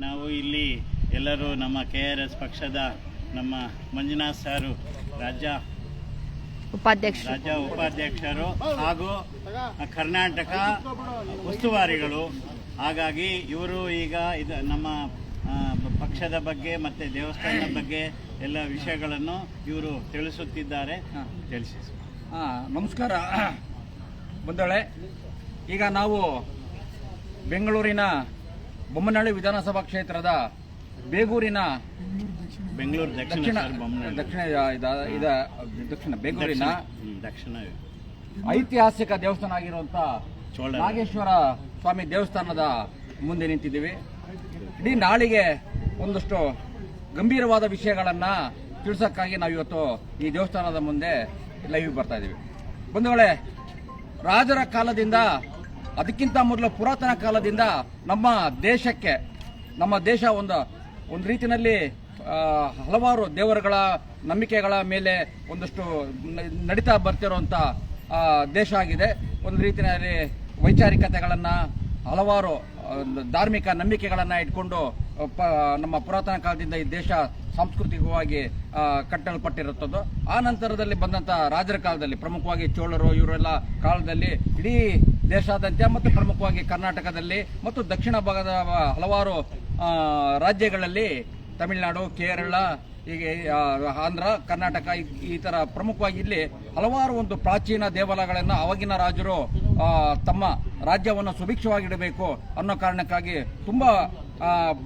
ನಾವು ಇಲ್ಲಿ ಎಲ್ಲರೂ ನಮ್ಮ KRS ಪಕ್ಷದ ನಮ್ಮ ಮಂಜುನಾಥ್ ಸಾರು ರಾಜ್ಯ ಉಪಾಧ್ಯಕ್ಷರು ಹಾಗೂ ಕರ್ನಾಟಕ ಉಸ್ತುವಾರಿಗಳು. ಹಾಗಾಗಿ ಇವರು ಈಗ ನಮ್ಮ ಪಕ್ಷದ ಬಗ್ಗೆ ಮತ್ತು ದೇವಸ್ಥಾನದ ಬಗ್ಗೆ ಎಲ್ಲ ವಿಷಯಗಳನ್ನು ಇವರು ತಿಳಿಸುತ್ತಿದ್ದಾರೆ. ತಿಳಿಸಿ. ನಮಸ್ಕಾರ ಬಂದಳೆ. ಈಗ ನಾವು ಬೆಂಗಳೂರಿನ ಬೊಮ್ಮನಹಳ್ಳಿ ವಿಧಾನಸಭಾ ಕ್ಷೇತ್ರದ ಬೆಂಗಳೂರು ದಕ್ಷಿಣ ಬೆಂಗಳೂರಿನ ಐತಿಹಾಸಿಕ ದೇವಸ್ಥಾನ ಆಗಿರುವಂತ ನಾಗೇಶ್ವರ ಸ್ವಾಮಿ ದೇವಸ್ಥಾನದ ಮುಂದೆ ನಿಂತಿದ್ದೀವಿ. ಇಡೀ ನಾಳಿಗೆ ಒಂದಷ್ಟು ಗಂಭೀರವಾದ ವಿಷಯಗಳನ್ನ ತಿಳಿಸೋಕ್ಕಾಗಿ ನಾವು ಇವತ್ತು ಈ ದೇವಸ್ಥಾನದ ಮುಂದೆ ಲೈವ್ ಬರ್ತಾ ಇದ್ದೀವಿ. ಬಂಧುಗಳೇ, ರಾಜರ ಕಾಲದಿಂದ ಅದಕ್ಕಿಂತ ಮೊದಲು ಪುರಾತನ ಕಾಲದಿಂದ ನಮ್ಮ ದೇಶ ಒಂದು ರೀತಿಯಲ್ಲಿ ಹಲವಾರು ದೇವರುಗಳ ನಂಬಿಕೆಗಳ ಮೇಲೆ ಒಂದಷ್ಟು ನಡೀತಾ ಬರ್ತಿರುವಂಥ ದೇಶ ಆಗಿದೆ. ಒಂದು ರೀತಿಯಲ್ಲಿ ವೈಚಾರಿಕತೆಗಳನ್ನು ಹಲವಾರು ಧಾರ್ಮಿಕ ನಂಬಿಕೆಗಳನ್ನು ಇಟ್ಕೊಂಡು ನಮ್ಮ ಪುರಾತನ ಕಾಲದಿಂದ ಈ ದೇಶ ಸಾಂಸ್ಕೃತಿಕವಾಗಿ ಕಟ್ಟಲ್ಪಟ್ಟಿರುತ್ತದ್ದು. ಆ ನಂತರದಲ್ಲಿ ಬಂದಂಥ ರಾಜರ ಕಾಲದಲ್ಲಿ, ಪ್ರಮುಖವಾಗಿ ಚೋಳರು ಇವರೆಲ್ಲ ಕಾಲದಲ್ಲಿ ಇಡೀ ದೇಶಾದ್ಯಂತ ಮತ್ತು ಪ್ರಮುಖವಾಗಿ ಕರ್ನಾಟಕದಲ್ಲಿ ಮತ್ತು ದಕ್ಷಿಣ ಭಾಗದ ಹಲವಾರು ರಾಜ್ಯಗಳಲ್ಲಿ, ತಮಿಳುನಾಡು, ಕೇರಳ, ಹೀಗೆ ಆಂಧ್ರ, ಕರ್ನಾಟಕ ಈ ತರ ಪ್ರಮುಖವಾಗಿ ಇಲ್ಲಿ ಹಲವಾರು ಒಂದು ಪ್ರಾಚೀನ ದೇವಾಲಯಗಳನ್ನು ಆವಾಗಿನ ರಾಜರು ತಮ್ಮ ರಾಜ್ಯವನ್ನು ಸುಭಿಕ್ಷವಾಗಿಡಬೇಕು ಅನ್ನೋ ಕಾರಣಕ್ಕಾಗಿ ತುಂಬಾ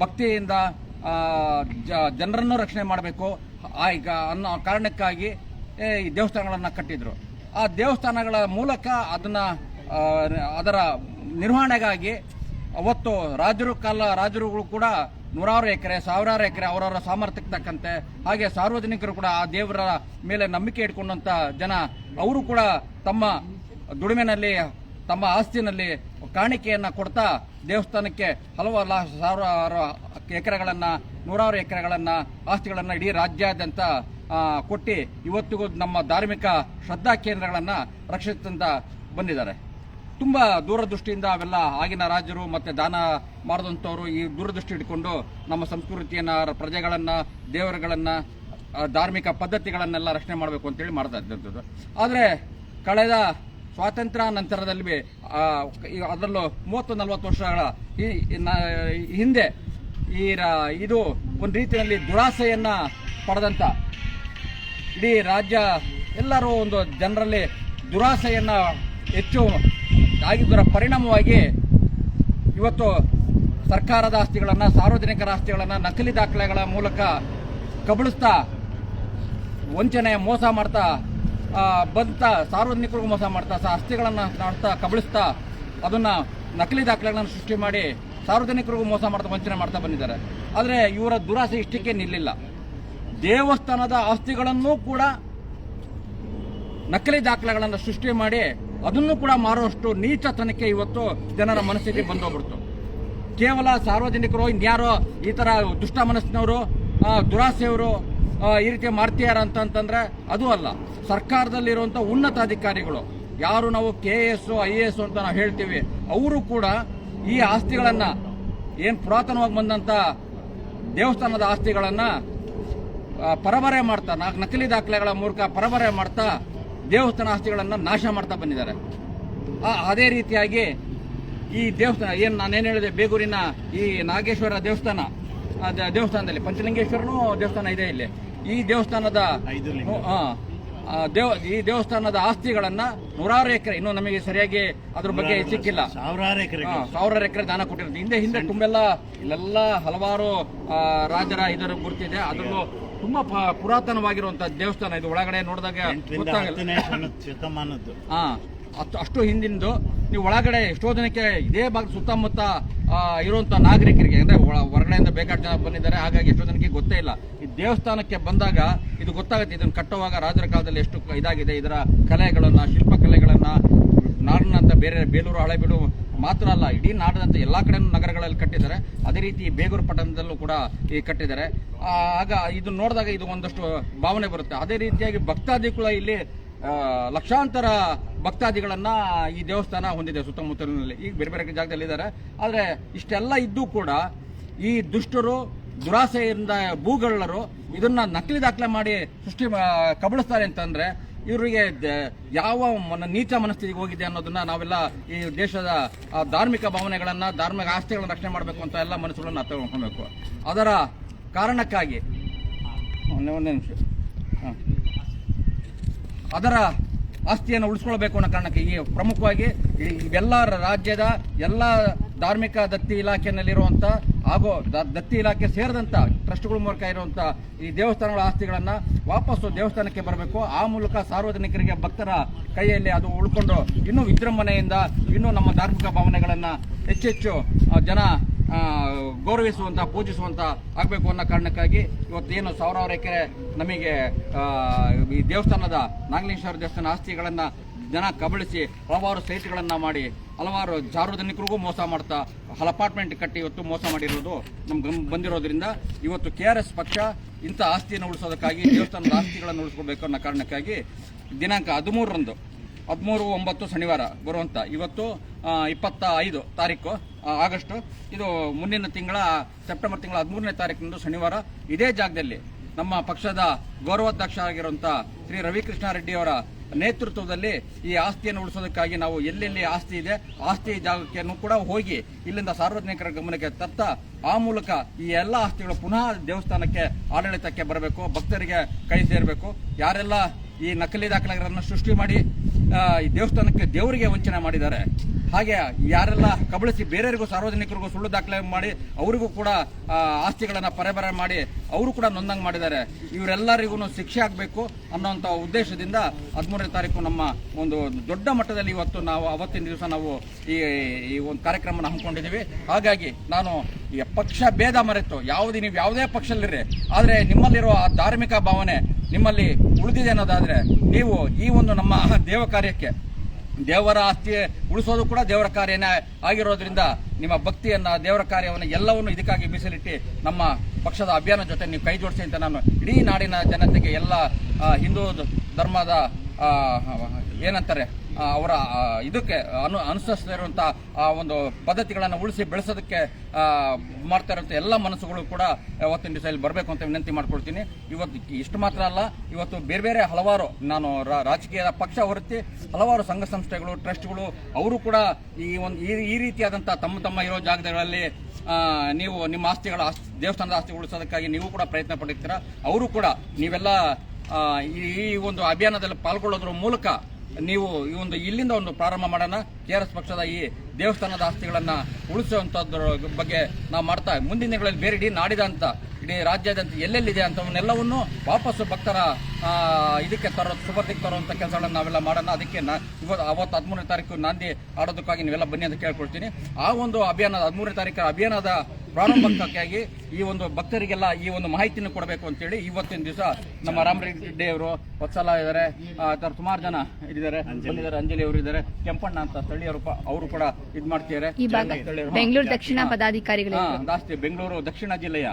ಭಕ್ತಿಯಿಂದ ಜನರನ್ನು ರಕ್ಷಣೆ ಮಾಡಬೇಕು ಅನ್ನೋ ಕಾರಣಕ್ಕಾಗಿ ಈ ದೇವಸ್ಥಾನಗಳನ್ನು ಕಟ್ಟಿದ್ರು. ಆ ದೇವಸ್ಥಾನಗಳ ಮೂಲಕ ಅದರ ನಿರ್ವಹಣೆಗಾಗಿ ಅವತ್ತು ರಾಜರುಗಳು ಕೂಡ ನೂರಾರು ಎಕರೆ, ಸಾವಿರಾರು ಎಕರೆ ಅವರವರ ಸಾಮರ್ಥ್ಯಕ್ಕೆ ತಕ್ಕಂತೆ, ಹಾಗೆ ಸಾರ್ವಜನಿಕರು ಕೂಡ ಆ ದೇವರ ಮೇಲೆ ನಂಬಿಕೆ ಇಟ್ಕೊಂಡಂತ ಜನ ಅವರು ಕೂಡ ತಮ್ಮ ದುಡಿಮೆನಲ್ಲಿ, ತಮ್ಮ ಆಸ್ತಿನಲ್ಲಿ ಕಾಣಿಕೆಯನ್ನ ಕೊಡ್ತಾ ದೇವಸ್ಥಾನಕ್ಕೆ ಸಾವಿರಾರು ಎಕರೆಗಳನ್ನ, ನೂರಾರು ಎಕರೆಗಳನ್ನ, ಆಸ್ತಿಗಳನ್ನ ಇಡೀ ರಾಜ್ಯಾದ್ಯಂತ ಕೊಟ್ಟು ಇವತ್ತಿಗೂ ನಮ್ಮ ಧಾರ್ಮಿಕ ಶ್ರದ್ಧಾ ಕೇಂದ್ರಗಳನ್ನ ರಕ್ಷಿಸುತ್ತಾ ಬಂದಿದ್ದಾರೆ. ತುಂಬಾ ದೂರದೃಷ್ಟಿಯಿಂದ ಅವೆಲ್ಲ ಆಗಿನ ರಾಜರು ಮತ್ತೆ ದಾನ ಮಾಡಿದಂಥವ್ರು ಈ ದೂರದೃಷ್ಟಿ ಇಟ್ಕೊಂಡು ನಮ್ಮ ಸಂಸ್ಕೃತಿಯನ್ನ, ಪ್ರಜೆಗಳನ್ನ, ದೇವರುಗಳನ್ನ, ಧಾರ್ಮಿಕ ಪದ್ಧತಿಗಳನ್ನೆಲ್ಲ ರಕ್ಷಣೆ ಮಾಡಬೇಕು ಅಂತೇಳಿ ಮಾಡ್ತಾ ಇದ್ದಂಥದ್ದು. ಆದರೆ ಕಳೆದ ಸ್ವಾತಂತ್ರ್ಯ ನಂತರದಲ್ಲಿ ಅದರಲ್ಲೂ 30-40 ವರ್ಷಗಳ ಹಿಂದೆ ಇದು ಒಂದು ರೀತಿಯಲ್ಲಿ ದುರಾಸೆಯನ್ನ ಪಡೆದಂತ ಇಡೀ ರಾಜ್ಯ ಎಲ್ಲರೂ ಒಂದು ಜನರಲ್ಲಿ ದುರಾಸೆಯನ್ನ ಹೆಚ್ಚು ಆಗಿದ್ದರ ಪರಿಣಾಮವಾಗಿ ಇವತ್ತು ಸರ್ಕಾರದ ಆಸ್ತಿಗಳನ್ನು, ಸಾರ್ವಜನಿಕರ ಆಸ್ತಿಗಳನ್ನು ನಕಲಿ ದಾಖಲೆಗಳ ಮೂಲಕ ಕಬಳಿಸ್ತಾ, ವಂಚನೆ, ಮೋಸ ಮಾಡ್ತಾ ಸಾರ್ವಜನಿಕರಿಗೂ ಮೋಸ ಮಾಡ್ತಾ, ಆಸ್ತಿಗಳನ್ನು ಮಾಡ್ತಾ ಕಬಳಿಸ್ತಾ, ಅದನ್ನ ನಕಲಿ ದಾಖಲೆಗಳನ್ನು ಸೃಷ್ಟಿ ಮಾಡಿ ಸಾರ್ವಜನಿಕರಿಗೂ ಮೋಸ ಮಾಡ್ತಾ, ವಂಚನೆ ಮಾಡ್ತಾ ಬಂದಿದ್ದಾರೆ. ಆದರೆ ಇವರ ದುರಾಸೆ ಇಷ್ಟಕ್ಕೆ ನಿಲ್ಲಿಲ್ಲ. ದೇವಸ್ಥಾನದ ಆಸ್ತಿಗಳನ್ನು ಕೂಡ ನಕಲಿ ದಾಖಲೆಗಳನ್ನು ಸೃಷ್ಟಿ ಮಾಡಿ ಅದನ್ನು ಕೂಡ ಮಾರುವಷ್ಟು ನೀಚತನಕ್ಕೆ ಇವತ್ತು ಜನರ ಮನಸ್ಸಿಗೆ ಬಂದೋಗ್ಬಿಡ್ತು. ಕೇವಲ ಸಾರ್ವಜನಿಕರು ಇನ್ಯಾರೋ ಈ ತರ ದುಷ್ಟ ಮನಸ್ಸಿನವರು, ದುರಾಸೆಯವರು ಈ ರೀತಿ ಮಾಡ್ತೀಯಾರ ಅಂತಂದ್ರೆ ಅದು ಅಲ್ಲ. ಸರ್ಕಾರದಲ್ಲಿರುವಂತ ಉನ್ನತ ಅಧಿಕಾರಿಗಳು, ಯಾರು ನಾವು KS, IAS ಅಂತ ನಾವು ಹೇಳ್ತೀವಿ, ಅವರು ಕೂಡ ಈ ಆಸ್ತಿಗಳನ್ನ, ಏನ್ ಪುರಾತನವಾಗಿ ಬಂದಂತ ದೇವಸ್ಥಾನದ ಆಸ್ತಿಗಳನ್ನ ಪರಬರೆ ಮಾಡ್ತಾ, ನಕಲಿ ದಾಖಲೆಗಳ ಮೂಲಕ ಪರಬರೆ ಮಾಡ್ತಾ ದೇವಸ್ಥಾನ ಆಸ್ತಿಗಳನ್ನು ನಾಶ ಮಾಡ್ತಾ ಬಂದಿದ್ದಾರೆ. ಅದೇ ರೀತಿಯಾಗಿ ಈ ದೇವಸ್ಥಾನ ನಾನೇನು ಹೇಳಿದೆ, ಬೇಗೂರಿನ ಈ ನಾಗೇಶ್ವರ ದೇವಸ್ಥಾನದಲ್ಲಿ ಪಂಚಲಿಂಗೇಶ್ವರನೂ ದೇವಸ್ಥಾನ ಇದೆ ಇಲ್ಲಿ. ಈ ದೇವಸ್ಥಾನದ ದೇವಸ್ಥಾನದ ಆಸ್ತಿಗಳನ್ನ ನೂರಾರು ಎಕರೆ, ಇನ್ನೂ ನಮಗೆ ಸರಿಯಾಗಿ ಅದ್ರ ಬಗ್ಗೆ ಸಿಕ್ಕಿಲ್ಲ, ಸಾವಿರಾರು ಎಕರೆ ದಾನ ಕೊಟ್ಟಿರುತ್ತೆ. ಹಿಂದೆ ತುಂಬೆಲ್ಲ ಇಲ್ಲೆಲ್ಲ ಹಲವಾರು ರಾಜರ ಇದರ ಗುರುತಿದೆ. ಅದರಲ್ಲೂ ತುಂಬಾ ಪುರಾತನವಾಗಿರುವಂತಹ ದೇವಸ್ಥಾನ ಇದು. ಒಳಗಡೆ ನೋಡಿದಾಗ ಅಷ್ಟು ಹಿಂದಿಂದು. ನೀವು ಒಳಗಡೆ ಎಷ್ಟೋ ಜನಕ್ಕೆ ಇದೇ ಭಾಗದ ಸುತ್ತಮುತ್ತ ಇರುವಂತಹ ನಾಗರಿಕರಿಗೆ, ಅಂದ್ರೆ ಹೊರಗಡೆಯಿಂದ ಬೇಕಾದ ಜನ ಬಂದಿದ್ದಾರೆ, ಹಾಗಾಗಿ ಎಷ್ಟೋ ಜನಕ್ಕೆ ಗೊತ್ತೇ ಇಲ್ಲ. ಈ ದೇವಸ್ಥಾನಕ್ಕೆ ಬಂದಾಗ ಇದು ಗೊತ್ತಾಗುತ್ತೆ. ಇದನ್ನು ಕಟ್ಟುವಾಗ ರಾಜರ ಕಾಲದಲ್ಲಿ ಎಷ್ಟು ಇದಾಗಿದೆ, ಇದರ ಕಲೆಗಳನ್ನ, ಶಿಲ್ಪಕಲೆಗಳನ್ನ, ನಾಡಿನಂತ ಬೇರೆ ಬೇಲೂರು, ಹಳೆಬೀಡು ಮಾತ್ರ ಅಲ್ಲ, ಇಡೀ ನಾಡಿನಂತ ಎಲ್ಲಾ ಕಡೆನೂ ನಗರಗಳಲ್ಲಿ ಕಟ್ಟಿದ್ದಾರೆ. ಅದೇ ರೀತಿ ಬೇಗೂರು ಪಟ್ಟಣದಲ್ಲೂ ಕೂಡ ಈ ಕಟ್ಟಿದ್ದಾರೆ. ಆಗ ಇದು ನೋಡಿದಾಗ ಇದು ಒಂದಷ್ಟು ಭಾವನೆ ಬರುತ್ತೆ. ಅದೇ ರೀತಿಯಾಗಿ ಭಕ್ತಾದಿಗಳು ಇಲ್ಲಿ ಲಕ್ಷಾಂತರ ಭಕ್ತಾದಿಗಳನ್ನ ಈ ದೇವಸ್ಥಾನ ಹೊಂದಿದೆ ಸುತ್ತಮುತ್ತಲಿನಲ್ಲಿ. ಈಗ ಬೇರೆ ಬೇರೆ ಜಾಗದಲ್ಲಿ ಇದ್ದಾರೆ. ಆದರೆ ಇಷ್ಟೆಲ್ಲ ಇದ್ದು ಕೂಡ ಈ ದುಷ್ಟರು ದುರಾಸೆಯಿಂದ ಭೂಗಳ್ಳರು ಇದನ್ನ ನಕಲಿ ದಾಖಲೆ ಮಾಡಿ ಕಬಳಿಸ್ತಾರೆ ಅಂತಂದ್ರೆ ಇವರಿಗೆ ಯಾವ ನೀಚ ಮನಸ್ಥಿತಿಗೆ ಹೋಗಿದೆ ಅನ್ನೋದನ್ನ ನಾವೆಲ್ಲ ಈ ದೇಶದ ಧಾರ್ಮಿಕ ಭಾವನೆಗಳನ್ನ, ಧಾರ್ಮಿಕ ಆಸ್ತಿಗಳನ್ನ ರಕ್ಷಣೆ ಮಾಡಬೇಕು ಅಂತ ಎಲ್ಲ ಮನಸ್ಸುಗಳನ್ನ ಅರ್ಥ ಮಾಡ್ಕೊಬೇಕು. ಅದರ ಕಾರಣಕ್ಕಾಗಿ ಒಂದೇ ನಿಮಿಷ ಅದರ ಆಸ್ತಿಯನ್ನು ಉಳಿಸ್ಕೊಳ್ಬೇಕು ಅನ್ನೋ ಕಾರಣಕ್ಕೆ ಈ ಪ್ರಮುಖವಾಗಿ ಇವೆಲ್ಲ ರಾಜ್ಯದ ಎಲ್ಲ ಧಾರ್ಮಿಕ ದತ್ತಿ ಇಲಾಖೆಯಲ್ಲಿರುವಂಥ ಹಾಗೂ ದತ್ತಿ ಇಲಾಖೆ ಸೇರಿದಂಥ ಟ್ರಸ್ಟ್ಗಳ ಮೂಲಕ ಇರುವಂಥ ಈ ದೇವಸ್ಥಾನಗಳ ಆಸ್ತಿಗಳನ್ನು ವಾಪಸ್ಸು ದೇವಸ್ಥಾನಕ್ಕೆ ಬರಬೇಕು. ಆ ಮೂಲಕ ಸಾರ್ವಜನಿಕರಿಗೆ, ಭಕ್ತರ ಕೈಯಲ್ಲಿ ಅದು ಉಳ್ಕೊಂಡು ಇನ್ನೂ ವಿಜೃಂಭಣೆಯಿಂದ ಇನ್ನೂ ನಮ್ಮ ಧಾರ್ಮಿಕ ಭಾವನೆಗಳನ್ನು ಹೆಚ್ಚೆಚ್ಚು ಜನ ಗೌರವಿಸುವಂತ, ಪೂಜಿಸುವಂತ ಆಗಬೇಕು ಅನ್ನೋ ಕಾರಣಕ್ಕಾಗಿ ಇವತ್ತೇನು ಸಾವಿರಾರು ಎಕರೆ ನಮಗೆ ಈ ದೇವಸ್ಥಾನದ ನಾಗಲಿಂಗೇಶ್ವರ ದೇವಸ್ಥಾನ ಆಸ್ತಿಗಳನ್ನ ಜನ ಕಬಳಿಸಿ ಹಲವಾರು ಸೈಟ್ಗಳನ್ನ ಮಾಡಿ ಹಲವಾರು ಸಾರ್ವಜನಿಕರಿಗೂ ಮೋಸ ಮಾಡ್ತಾ ಅಪಾರ್ಟ್ಮೆಂಟ್ ಕಟ್ಟಿ ಇವತ್ತು ಮೋಸ ಮಾಡಿರೋದು ನಮ್ಗೆ ಬಂದಿರೋದ್ರಿಂದ ಇವತ್ತು KRS ಪಕ್ಷ ಇಂಥ ಆಸ್ತಿಯನ್ನು ಉಳಿಸೋದಕ್ಕಾಗಿ ದೇವಸ್ಥಾನದ ಆಸ್ತಿಗಳನ್ನು ಉಳಿಸ್ಕೋಬೇಕು ಅನ್ನೋ ಕಾರಣಕ್ಕಾಗಿ ದಿನಾಂಕ 13/9 ಶನಿವಾರ ಬರುವಂತ ಇವತ್ತು 25 ತಾರೀಕು ಆಗಸ್ಟ್, ಇದು ಮುಂದಿನ ತಿಂಗಳ ಸೆಪ್ಟೆಂಬರ್ ತಿಂಗಳ 13ನೇ ತಾರೀಕಿನಂದು ಶನಿವಾರ ಇದೇ ಜಾಗದಲ್ಲಿ ನಮ್ಮ ಪಕ್ಷದ ಗೌರವಾಧ್ಯಕ್ಷ ಆಗಿರುವಂಥ ಶ್ರೀ ರವಿಕೃಷ್ಣ ರೆಡ್ಡಿ ಅವರ ನೇತೃತ್ವದಲ್ಲಿ ಈ ಆಸ್ತಿಯನ್ನು ಉಳಿಸೋದಕ್ಕಾಗಿ ನಾವು ಎಲ್ಲೆಲ್ಲಿ ಆಸ್ತಿ ಇದೆ ಆಸ್ತಿ ಜಾಗಕ್ಕೆ ಕೂಡ ಹೋಗಿ ಇಲ್ಲಿಂದ ಸಾರ್ವಜನಿಕರ ಗಮನಕ್ಕೆ ತರ್ತಾ ಆ ಮೂಲಕ ಈ ಎಲ್ಲ ಆಸ್ತಿಗಳು ಪುನಃ ದೇವಸ್ಥಾನಕ್ಕೆ ಆಡಳಿತಕ್ಕೆ ಬರಬೇಕು, ಭಕ್ತರಿಗೆ ಕೈ ಸೇರಬೇಕು. ಯಾರೆಲ್ಲ ಈ ನಕಲಿ ದಾಖಲೆಗಳನ್ನು ಸೃಷ್ಟಿ ಮಾಡಿ ಈ ದೇವಸ್ಥಾನಕ್ಕೆ ದೇವರಿಗೆ ವಂಚನೆ ಮಾಡಿದ್ದಾರೆ, ಹಾಗೆ ಯಾರೆಲ್ಲ ಕಬಳಿಸಿ ಬೇರೆಯವರಿಗೂ ಸಾರ್ವಜನಿಕರಿಗೂ ಸುಳ್ಳು ದಾಖಲೆ ಮಾಡಿ ಅವರಿಗೂ ಕೂಡ ಆಸ್ತಿಗಳನ್ನು ಪರೆಬರೆ ಮಾಡಿ ಅವರು ಕೂಡ ನೊಂದಂಗೆ ಮಾಡಿದ್ದಾರೆ, ಇವರೆಲ್ಲರಿಗೂ ಶಿಕ್ಷೆ ಆಗಬೇಕು ಅನ್ನೋಂಥ ಉದ್ದೇಶದಿಂದ 13ನೇ ತಾರೀಕು ನಮ್ಮ ಒಂದು ದೊಡ್ಡ ಮಟ್ಟದಲ್ಲಿ ಇವತ್ತು ನಾವು ಅವತ್ತಿನ ದಿವಸ ನಾವು ಈ ಒಂದು ಕಾರ್ಯಕ್ರಮನ ಹಮ್ಮಿಕೊಂಡಿದ್ದೀವಿ. ಹಾಗಾಗಿ ನಾನು ಈ ಪಕ್ಷ ಭೇದ ಮರೆತು ನೀವು ಯಾವುದೇ ಪಕ್ಷದಲ್ಲಿರಿ, ಆದರೆ ನಿಮ್ಮಲ್ಲಿರೋ ಆ ಧಾರ್ಮಿಕ ಭಾವನೆ ನಿಮ್ಮಲ್ಲಿ ಉಳಿದಿದೆ ಅನ್ನೋದಾದ್ರೆ ನೀವು ಈ ಒಂದು ನಮ್ಮ ದೇವ ಕಾರ್ಯಕ್ಕೆ, ದೇವರ ಆಸ್ತಿ ಉಳಿಸೋದು ಕೂಡ ದೇವರ ಕಾರ್ಯನೇ ಆಗಿರೋದ್ರಿಂದ ನಿಮ್ಮ ಭಕ್ತಿಯನ್ನ, ದೇವರ ಕಾರ್ಯವನ್ನು ಎಲ್ಲವನ್ನು ಇದಕ್ಕಾಗಿ ಮೀಸಲಿಟ್ಟು ನಮ್ಮ ಪಕ್ಷದ ಅಭಿಯಾನ ಜೊತೆ ನೀವು ಕೈ ಜೋಡಿಸಿ ಅಂತ ನಾನು ಇಡೀ ನಾಡಿನ ಜನತೆಗೆ, ಎಲ್ಲ ಹಿಂದೂ ಧರ್ಮದ ಏನಂತಾರೆ ಅವರ ಇದಕ್ಕೆ ಅನುಸರಿಸ್ತಾ ಇರುವಂಥ ಆ ಒಂದು ಪದ್ಧತಿಗಳನ್ನು ಉಳಿಸಿ ಬೆಳೆಸೋದಕ್ಕೆ ಮಾಡ್ತಾ ಇರುವಂಥ ಎಲ್ಲ ಮನಸ್ಸುಗಳು ಕೂಡ ಅವತ್ತಿನ ದಿವಸ ಇಲ್ಲಿ ಬರಬೇಕು ಅಂತ ವಿನಂತಿ ಮಾಡ್ಕೊಳ್ತೀನಿ. ಇವತ್ತು ಇಷ್ಟು ಮಾತ್ರ ಅಲ್ಲ, ಇವತ್ತು ಬೇರೆ ಬೇರೆ ಹಲವಾರು ನಾನು ರಾಜಕೀಯ ಪಕ್ಷ ಹೊರತಿ ಹಲವಾರು ಸಂಘ ಸಂಸ್ಥೆಗಳು, ಟ್ರಸ್ಟ್ಗಳು ಅವರು ಕೂಡ ಈ ರೀತಿಯಾದಂಥ ತಮ್ಮ ಇರೋ ಜಾಗಗಳಲ್ಲಿ ನೀವು ನಿಮ್ಮ ದೇವಸ್ಥಾನದ ಆಸ್ತಿ ಉಳಿಸೋದಕ್ಕಾಗಿ ನೀವು ಕೂಡ ಪ್ರಯತ್ನ ಪಡ್ತೀರಾ. ಅವರು ಕೂಡ ನೀವೆಲ್ಲ ಈ ಒಂದು ಅಭಿಯಾನದಲ್ಲಿ ಪಾಲ್ಗೊಳ್ಳೋದ್ರ ಮೂಲಕ ನೀವು ಈ ಒಂದು ಇಲ್ಲಿಂದ ಒಂದು ಪ್ರಾರಂಭ ಮಾಡೋಣ. KRS ಪಕ್ಷದ ಈ ದೇವಸ್ಥಾನದ ಆಸ್ತಿಗಳನ್ನು ಉಳಿಸುವಂಥದ್ರ ಬಗ್ಗೆ ನಾವು ಮಾಡ್ತಾ ಮುಂದಿನ ದಿನಗಳಲ್ಲಿ ಬೇರೆ ಇಡೀ ರಾಜ್ಯಾದ್ಯಂತ ಎಲ್ಲೆಲ್ಲಿದೆ ಅಂತವನ್ನೆಲ್ಲವನ್ನು ವಾಪಸ್ಸು ಭಕ್ತರ ಇದಕ್ಕೆ ಸುಬರ್ದಿಗೆ ತರುವಂಥ ಕೆಲಸಗಳನ್ನು ನಾವೆಲ್ಲ ಮಾಡೋಣ. ಅದಕ್ಕೆ ಅವತ್ತು 13ನೇ ತಾರೀಕು ನಾಂದಿ ಆಡೋದಕ್ಕಾಗಿ ನೀವೆಲ್ಲ ಬನ್ನಿ ಅಂತ ಕೇಳ್ಕೊಳ್ತೀನಿ. ಆ ಒಂದು ಅಭಿಯಾನ 13ನೇ ತಾರೀಕು ಅಭಿಯಾನದ ಪ್ರಾರಂಭಕ್ಕಾಗಿ ಈ ಒಂದು ಭಕ್ತರಿಗೆಲ್ಲ ಈ ಒಂದು ಮಾಹಿತಿಯನ್ನು ಕೊಡಬೇಕು ಅಂತೇಳಿ ಇವತ್ತಿನ ದಿವಸ ನಮ್ಮ ರಾಮರೆಡ್ಡಿ ಅವರು, ವತ್ಸಲ ಇದ್ದಾರೆ, ಸುಮಾರು ಜನ ಇದ್ದಾರೆ, ಅಂಜಲಿ ಅವರು ಇದ್ದಾರೆ, ಕೆಂಪಣ್ಣ ಅಂತ ಸ್ಥಳೀಯರು ಅವರು ಕೂಡ ಇದು ಮಾಡ್ತಿದ್ದಾರೆ. ಬೆಂಗಳೂರು ದಕ್ಷಿಣ ಪದಾಧಿಕಾರಿಗಳು ಜಾಸ್ತಿ ಬೆಂಗಳೂರು ದಕ್ಷಿಣ ಜಿಲ್ಲೆಯ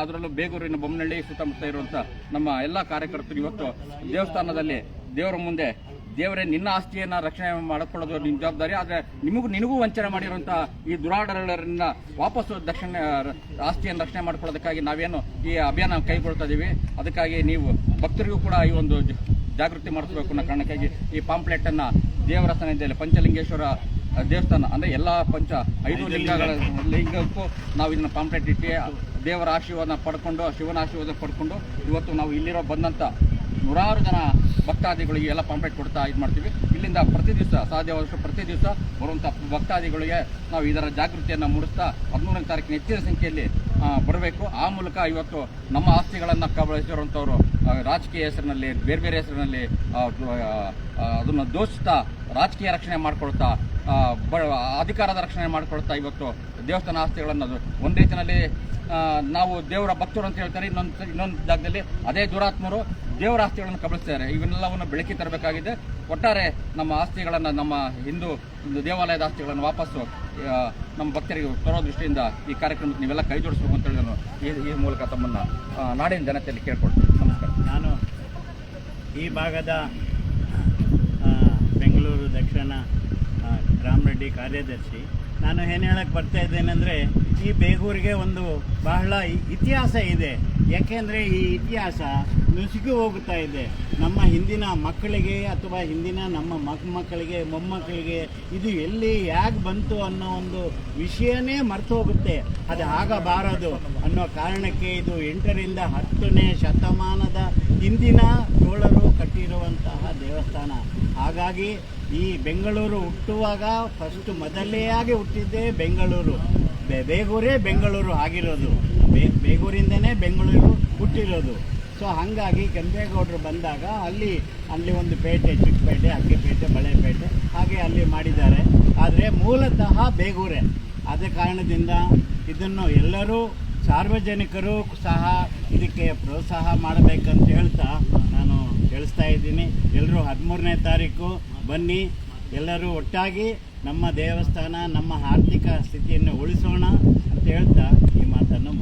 ಅದರಲ್ಲೂ ಬೇಗೂರಿನ ಬೊಮ್ಮನಹಳ್ಳಿ ಸುತ್ತಮುತ್ತ ಇರುವಂತ ನಮ್ಮ ಎಲ್ಲಾ ಕಾರ್ಯಕರ್ತರು ಇವತ್ತು ದೇವಸ್ಥಾನದಲ್ಲಿ ದೇವರ ಮುಂದೆ, ದೇವರೇ ನಿನ್ನ ಆಸ್ತಿಯನ್ನ ರಕ್ಷಣೆ ಮಾಡಿಕೊಳ್ಳೋದು ನಿಮ್ಮ ಜವಾಬ್ದಾರಿ, ಆದ್ರೆ ನಿನಗೂ ವಂಚನೆ ಮಾಡಿರುವಂತ ಈ ದುರಾಡಳಿತರಿಂದ ವಾಪಸ್ಸು ಆಸ್ತಿಯನ್ನು ರಕ್ಷಣೆ ಮಾಡ್ಕೊಳ್ಳೋದಕ್ಕಾಗಿ ನಾವೇನು ಈ ಅಭಿಯಾನ ಕೈಗೊಳ್ತಾ ಇದೀವಿ. ಅದಕ್ಕಾಗಿ ನೀವು ಭಕ್ತರಿಗೂ ಕೂಡ ಈ ಒಂದು ಜಾಗೃತಿ ಮಾಡಿಸಬೇಕು ಅನ್ನೋ ಕಾರಣಕ್ಕಾಗಿ ಈ ಪಾಂಪ್ಲೆಟ್ ಅನ್ನ ದೇವರ ಸನ್ನಿಧಿಯಲ್ಲಿ ಪಂಚಲಿಂಗೇಶ್ವರ ದೇವಸ್ಥಾನ ಅಂದ್ರೆ ಎಲ್ಲಾ 5 ಲಿಂಗಕ್ಕೂ ನಾವು ಇದನ್ನ ಪಾಂಪ್ಲೆಟ್ ಇಟ್ಟು ದೇವರ ಆಶೀರ್ವಾದ ಪಡ್ಕೊಂಡು, ಶಿವನ ಆಶೀರ್ವಾದ ಪಡ್ಕೊಂಡು ಇವತ್ತು ನಾವು ಇಲ್ಲಿರೋ ಬಂದಂತ ನೂರಾರು ಜನ ಭಕ್ತಾದಿಗಳಿಗೆ ಎಲ್ಲ ಪಾಂಪ್ಲೆಟ್ ಕೊಡ್ತಾ ಇದು ಮಾಡ್ತೀವಿ. ಇಲ್ಲಿಂದ ಪ್ರತಿ ದಿವಸ ಸಾಧ್ಯವಾದಷ್ಟು ಪ್ರತಿ ದಿವಸ ಬರುವಂಥ ಭಕ್ತಾದಿಗಳಿಗೆ ನಾವು ಇದರ ಜಾಗೃತಿಯನ್ನು ಮೂಡಿಸ್ತಾ 13ನೇ ತಾರೀಕಿನ ಹೆಚ್ಚಿನ ಸಂಖ್ಯೆಯಲ್ಲಿ ಬರಬೇಕು. ಆ ಮೂಲಕ ಇವತ್ತು ನಮ್ಮ ಆಸ್ತಿಗಳನ್ನು ಕಬಳಿಸಿರುವಂಥವ್ರು ರಾಜಕೀಯ ಹೆಸರಿನಲ್ಲಿ, ಬೇರೆ ಬೇರೆ ಹೆಸರಿನಲ್ಲಿ ಅದನ್ನು ದೋಷಿಸ್ತಾ ರಾಜಕೀಯ ರಕ್ಷಣೆ ಮಾಡ್ಕೊಳ್ತಾ, ಅಧಿಕಾರದ ರಕ್ಷಣೆ ಮಾಡ್ಕೊಳ್ತಾ ಇವತ್ತು ದೇವಸ್ಥಾನ ಆಸ್ತಿಗಳನ್ನು ಒಂದು ರೀತಿಯಲ್ಲಿ ನಾವು ದೇವರ ಭಕ್ತರು ಅಂತ ಹೇಳ್ತಾರೆ, ಇನ್ನೊಂದು ಜಾಗದಲ್ಲಿ ಅದೇ ದುರಾತ್ಮರು ದೇವರ ಆಸ್ತಿಗಳನ್ನು ಕಬಳಿಸ್ತಾರೆ. ಇವನ್ನೆಲ್ಲವನ್ನು ಬೆಳಕಿ ತರಬೇಕಾಗಿದೆ. ಒಟ್ಟಾರೆ ನಮ್ಮ ಆಸ್ತಿಗಳನ್ನು, ನಮ್ಮ ಹಿಂದೂ ದೇವಾಲಯದ ಆಸ್ತಿಗಳನ್ನು ವಾಪಸ್ಸು ನಮ್ಮ ಭಕ್ತರಿಗೆ ತರೋ ದೃಷ್ಟಿಯಿಂದ ಈ ಕಾರ್ಯಕ್ರಮಕ್ಕೆ ನೀವೆಲ್ಲ ಕೈ ಜೋಡಿಸಬೇಕು ಅಂತ ಹೇಳಿ ನಾನು ಈ ಮೂಲಕ ತಮ್ಮನ್ನು ನಾಡಿನ ಜನತೆಯಲ್ಲಿ ಕೇಳ್ಕೊಳ್ತೀನಿ. ನಮಸ್ಕಾರ. ನಾನು ಈ ಭಾಗದ ಬೆಂಗಳೂರು ದಕ್ಷಿಣ ರಾಮರೆಡ್ಡಿ ಕಾರ್ಯದರ್ಶಿ. ನಾನು ಏನು ಹೇಳಕ್ಕೆ ಬರ್ತಾ ಇದ್ದೇನೆಂದರೆ, ಈ ಬೇಗೂರಿಗೆ ಒಂದು ಬಹಳ ಇತಿಹಾಸ ಇದೆ. ಯಾಕೆಂದರೆ ಈ ಇತಿಹಾಸ ನುಸುಗಿ ಹೋಗುತ್ತಾ ಇದೆ. ನಮ್ಮ ಹಿಂದಿನ ಮಕ್ಕಳಿಗೆ ಅಥವಾ ಹಿಂದಿನ ನಮ್ಮ ಮಕ್ಕಳಿಗೆ ಮೊಮ್ಮಕ್ಕಳಿಗೆ ಇದು ಎಲ್ಲಿ ಯಾಕೆ ಬಂತು ಅನ್ನೋ ಒಂದು ವಿಷಯನೇ ಮರೆತು ಹೋಗುತ್ತೆ. ಅದು ಆಗಬಾರದು ಅನ್ನೋ ಕಾರಣಕ್ಕೆ ಇದು 8ರಿಂದ 10ನೇ ಶತಮಾನದ ಹಿಂದಿನ ಚೋಳರು ಕಟ್ಟಿರುವಂತಹ ದೇವಸ್ಥಾನ. ಹಾಗಾಗಿ ಈ ಬೆಂಗಳೂರು ಹುಟ್ಟುವಾಗ ಫಸ್ಟ್ ಮೊದಲೇಯಾಗಿ ಹುಟ್ಟಿದ್ದೇ ಬೆಂಗಳೂರು. ಬೇಗೂರೇ ಬೆಂಗಳೂರು ಆಗಿರೋದು, ಬೇಗೂರಿಂದನೇ ಬೆಂಗಳೂರು ಹುಟ್ಟಿರೋದು. ಸೊ ಹಾಗಾಗಿ ಕೆಂಪೇಗೌಡರು ಬಂದಾಗ ಅಲ್ಲಿ ಒಂದು ಪೇಟೆ, ಚಿಕ್ಕಪೇಟೆ, ಅಕ್ಕಿಪೇಟೆ, ಬಳೆಪೇಟೆ ಹಾಗೆ ಅಲ್ಲಿ ಮಾಡಿದ್ದಾರೆ. ಆದರೆ ಮೂಲತಃ ಬೇಗೂರೇ. ಆದ ಕಾರಣದಿಂದ ಇದನ್ನು ಎಲ್ಲರೂ ಸಾರ್ವಜನಿಕರು ಸಹ ಇದಕ್ಕೆ ಪ್ರೋತ್ಸಾಹ ಮಾಡಬೇಕಂತ ಹೇಳ್ತಾ ನಾನು ತಿಳಿಸ್ತಾ ಇದ್ದೀನಿ. ಎಲ್ಲರೂ 13ನೇ ತಾರೀಕು ಬನ್ನಿ, ಎಲ್ಲರೂ ಒಟ್ಟಾಗಿ ನಮ್ಮ ದೇವಸ್ಥಾನ, ನಮ್ಮ ಆರ್ಥಿಕ ಸ್ಥಿತಿಯನ್ನು ಉಳಿಸೋಣ ಅಂತ ಹೇಳ್ತಾ ಈ ಮಾತನ್ನು